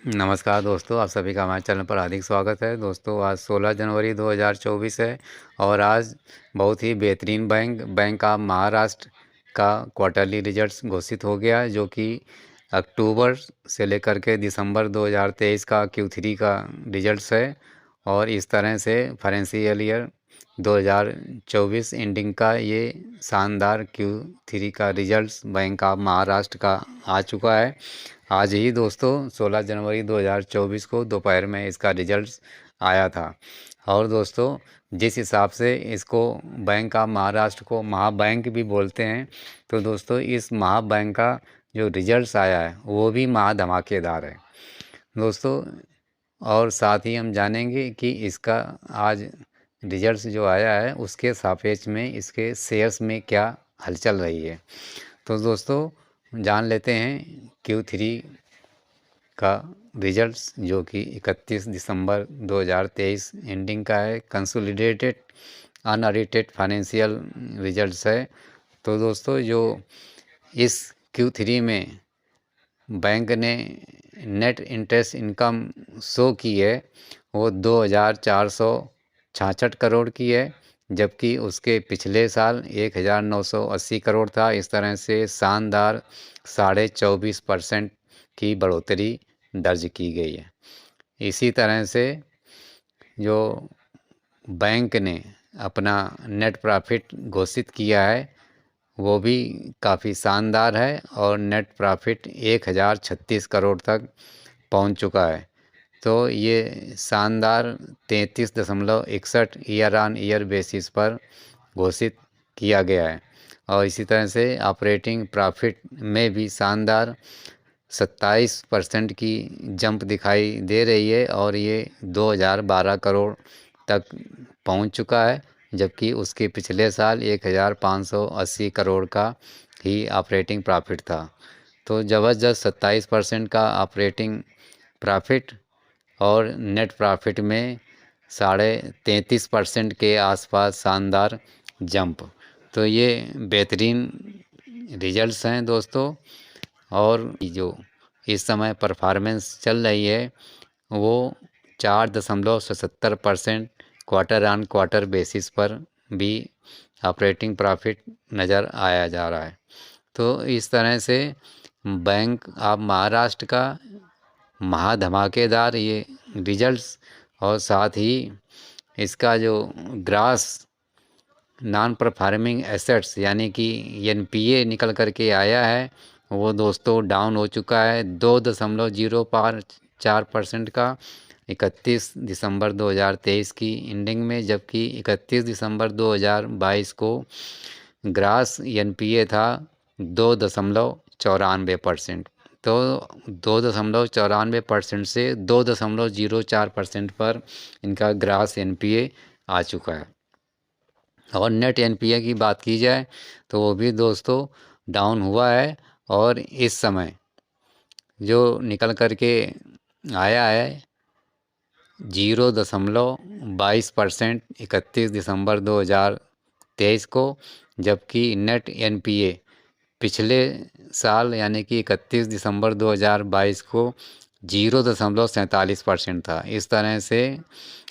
नमस्कार दोस्तों, आप सभी का हमारे चैनल पर हार्दिक स्वागत है। दोस्तों, आज 16 जनवरी 2024 है और आज बहुत ही बेहतरीन बैंक ऑफ महाराष्ट्र का क्वार्टरली रिजल्ट्स घोषित हो गया है, जो कि अक्टूबर से लेकर के दिसंबर 2023 का Q3 का रिजल्ट्स है। और इस तरह से फाइनेंशियल ईयर 2024 एंडिंग का ये शानदार Q3 का रिजल्ट्स बैंक ऑफ महाराष्ट्र का आ चुका है। आज ही दोस्तों 16 जनवरी 2024 को दोपहर में इसका रिजल्ट्स आया था। और दोस्तों, जिस हिसाब से इसको बैंक ऑफ महाराष्ट्र को महाबैंक भी बोलते हैं, तो दोस्तों इस महाबैंक का जो रिजल्ट्स आया है वो भी महा धमाकेदार है दोस्तों। और साथ ही हम जानेंगे कि इसका आज रिजल्ट्स जो आया है उसके सापेक्ष में इसके शेयर्स में क्या हलचल रही है। तो दोस्तों जान लेते हैं Q3 का रिजल्ट्स, जो कि 31 दिसंबर 2023 एंडिंग का है। कंसोलिडेटेड अनऑडिटेड फाइनेंशियल रिजल्ट्स है। तो दोस्तों, जो इस Q3 में बैंक ने नेट इंटरेस्ट इनकम शो की है वो 2,466 करोड़ की है, जबकि उसके पिछले साल 1,980 करोड़ था। इस तरह से शानदार 24.5% की बढ़ोतरी दर्ज की गई है। इसी तरह से जो बैंक ने अपना नेट प्रॉफिट घोषित किया है वो भी काफ़ी शानदार है और नेट प्रॉफिट 1,036 करोड़ तक पहुंच चुका है। तो ये शानदार 33.61 ईयर ऑन ईयर बेसिस पर घोषित किया गया है। और इसी तरह से ऑपरेटिंग प्रॉफिट में भी शानदार 27% की जंप दिखाई दे रही है और ये 2012 करोड़ तक पहुंच चुका है, जबकि उसके पिछले साल 1,580 करोड़ का ही ऑपरेटिंग प्रॉफिट था। तो ज़बरदस्त 27% का ऑपरेटिंग प्रॉफिट और नेट प्रॉफिट में 33.5% के आसपास शानदार जंप। तो ये बेहतरीन रिजल्ट्स हैं दोस्तों। और जो इस समय परफॉर्मेंस चल रही है वो 4.77% क्वार्टर ऑन क्वार्टर बेसिस पर भी ऑपरेटिंग प्रॉफिट नज़र आया जा रहा है। तो इस तरह से बैंक ऑफ महाराष्ट्र का महा धमाकेदार ये रिजल्ट्स, और साथ ही इसका जो ग्रास नॉन परफॉर्मिंग एसेट्स यानी कि NPA निकल कर के आया है वो दोस्तों डाउन हो चुका है 2.04% का 31 दिसंबर 2023 की एंडिंग में, जबकि 31 दिसंबर 2022 को ग्रास NPA था 2.94%। तो 2.94% से 2.04% पर इनका ग्रास NPA आ चुका है। और नेट NPA की बात की जाए तो वो भी दोस्तों डाउन हुआ है और इस समय जो निकल कर के आया है 0.22% 31 दिसंबर 2023 को, जबकि नेट NPA पिछले साल यानी कि 31 दिसंबर 2022 को 0.47% था। इस तरह से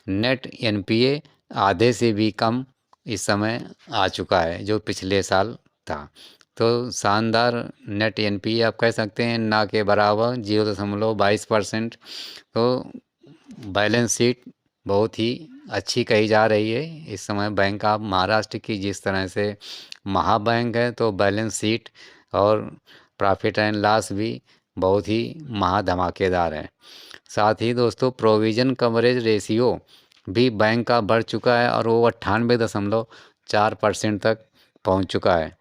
नेट NPA आधे से भी कम इस समय आ चुका है जो पिछले साल था। तो शानदार नेट NPA आप कह सकते हैं ना के बराबर 0.22%। तो बैलेंस शीट बहुत ही अच्छी कही जा रही है इस समय बैंक ऑफ महाराष्ट्र की। जिस तरह से महाबैंक है तो बैलेंस शीट और प्रॉफिट एंड लॉस भी बहुत ही महा धमाकेदार है। साथ ही दोस्तों प्रोविज़न कवरेज रेशियो भी बैंक का बढ़ चुका है और वो 98.4% तक पहुंच चुका है।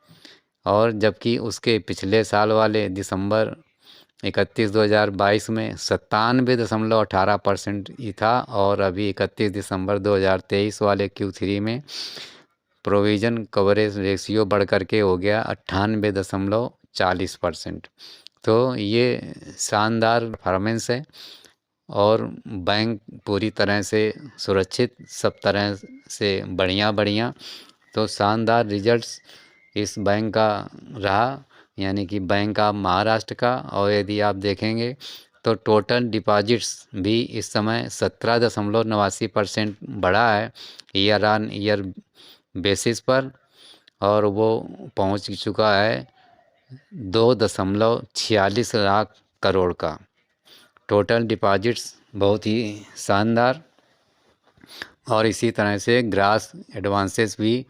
और जबकि उसके पिछले साल वाले दिसंबर 31 2022 में 97.18% ही था और अभी 31 दिसंबर 2023 वाले Q3 में प्रोविज़न कवरेज रेशियो बढ़ कर के हो गया 98.40%। तो ये शानदार परफॉर्मेंस है और बैंक पूरी तरह से सुरक्षित, सब तरह से बढ़िया। तो शानदार रिजल्ट्स इस बैंक का रहा, यानी कि बैंक ऑफ महाराष्ट्र का। और यदि आप देखेंगे तो टोटल डिपॉजिट्स भी इस समय 17.89% बढ़ा है ईयर ऑन ईयर बेसिस पर, और वो पहुंच चुका है 2.46 लाख करोड़ का। टोटल डिपॉजिट्स बहुत ही शानदार। और इसी तरह से ग्रास एडवांसेस भी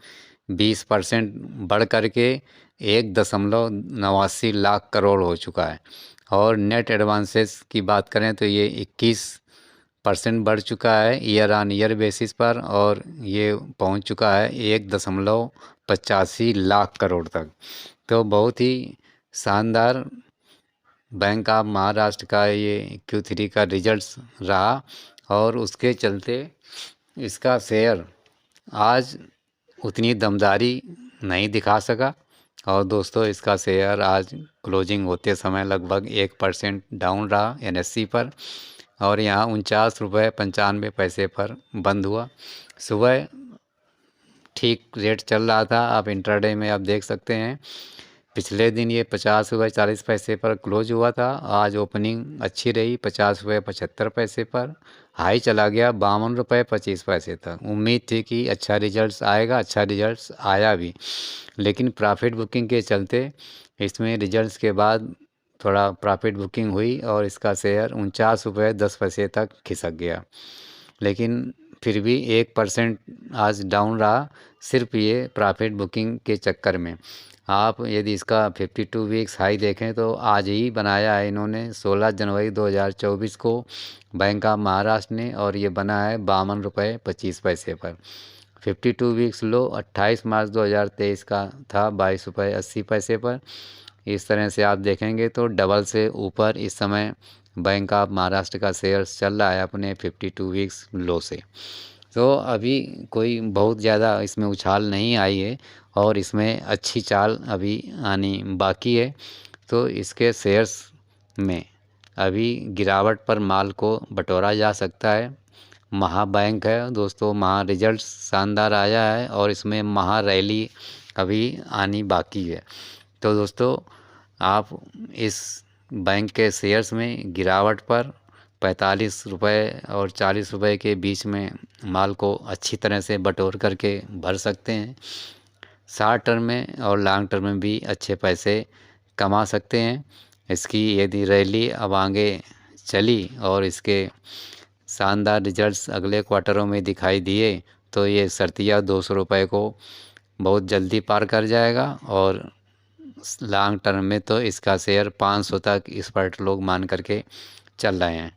20% बढ़ करके 1.89 लाख करोड़ हो चुका है। और नेट एडवांसेस की बात करें तो ये 21% बढ़ चुका है ईयर ऑन ईयर बेसिस पर, और ये पहुंच चुका है 1.85 लाख करोड़ तक। तो बहुत ही शानदार बैंक ऑफ महाराष्ट्र का ये Q3 का रिजल्ट्स रहा, और उसके चलते इसका शेयर आज उतनी दमदारी नहीं दिखा सका। और दोस्तों, इसका शेयर आज क्लोजिंग होते समय लगभग 1% डाउन रहा NSE पर, और यहाँ 49.95 पर बंद हुआ। सुबह ठीक रेट चल रहा था, आप इंट्राडे में आप देख सकते हैं पिछले दिन ये 50 रुपये 40 पैसे पर क्लोज हुआ था। आज ओपनिंग अच्छी रही 50 रुपये 75 पैसे पर, हाई चला गया 52 रुपये 25 पैसे तक। उम्मीद थी कि अच्छा रिजल्ट्स आएगा, अच्छा रिजल्ट्स आया भी, लेकिन प्रॉफिट बुकिंग के चलते इसमें रिजल्ट्स के बाद थोड़ा प्रॉफिट बुकिंग हुई और इसका शेयर 49 रुपये 10 पैसे तक खिसक गया। लेकिन फिर भी 1% आज डाउन रहा, सिर्फ ये प्रॉफिट बुकिंग के चक्कर में। आप यदि इसका 52 वीक्स हाई देखें तो आज ही बनाया है इन्होंने 16 जनवरी 2024 को बैंक ऑफ महाराष्ट्र ने, और ये बना है 52 रुपये 25 पैसे पर। 52 वीक्स लो 28 मार्च 2023 का था 22 रुपये 80 पैसे पर। इस तरह से आप देखेंगे तो डबल से ऊपर इस समय बैंक ऑफ महाराष्ट्र का शेयर्स चल रहा है अपने 52 वीक्स लो से। तो अभी कोई बहुत ज़्यादा इसमें उछाल नहीं आई है, और इसमें अच्छी चाल अभी आनी बाकी है। तो इसके शेयर्स में अभी गिरावट पर माल को बटोरा जा सकता है। महा बैंक है दोस्तों, महा रिजल्ट शानदार आया है, और इसमें महा रैली अभी आनी बाकी है। तो दोस्तों, आप इस बैंक के शेयर्स में गिरावट पर 45 रुपये और 40 रुपये के बीच में माल को अच्छी तरह से बटोर करके भर सकते हैं। शॉर्ट टर्म में और लॉन्ग टर्म में भी अच्छे पैसे कमा सकते हैं। इसकी यदि रैली अब आगे चली और इसके शानदार रिजल्ट्स अगले क्वार्टरों में दिखाई दिए तो ये शर्तिया 200 रुपये को बहुत जल्दी पार कर जाएगा, और लॉन्ग टर्म में तो इसका शेयर 500 तक इस पर लोग मान करके चल रहे हैं।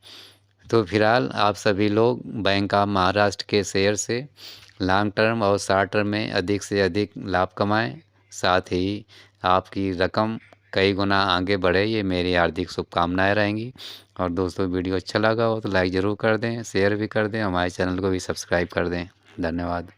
तो फिलहाल आप सभी लोग बैंक ऑफ महाराष्ट्र के शेयर से लॉन्ग टर्म और शॉर्ट टर्म में अधिक से अधिक लाभ कमाएं, साथ ही आपकी रकम कई गुना आगे बढ़े, ये मेरी हार्दिक शुभकामनाएं रहेंगी। और दोस्तों, वीडियो अच्छा लगा हो तो लाइक ज़रूर कर दें, शेयर भी कर दें, हमारे चैनल को भी सब्सक्राइब कर दें। धन्यवाद।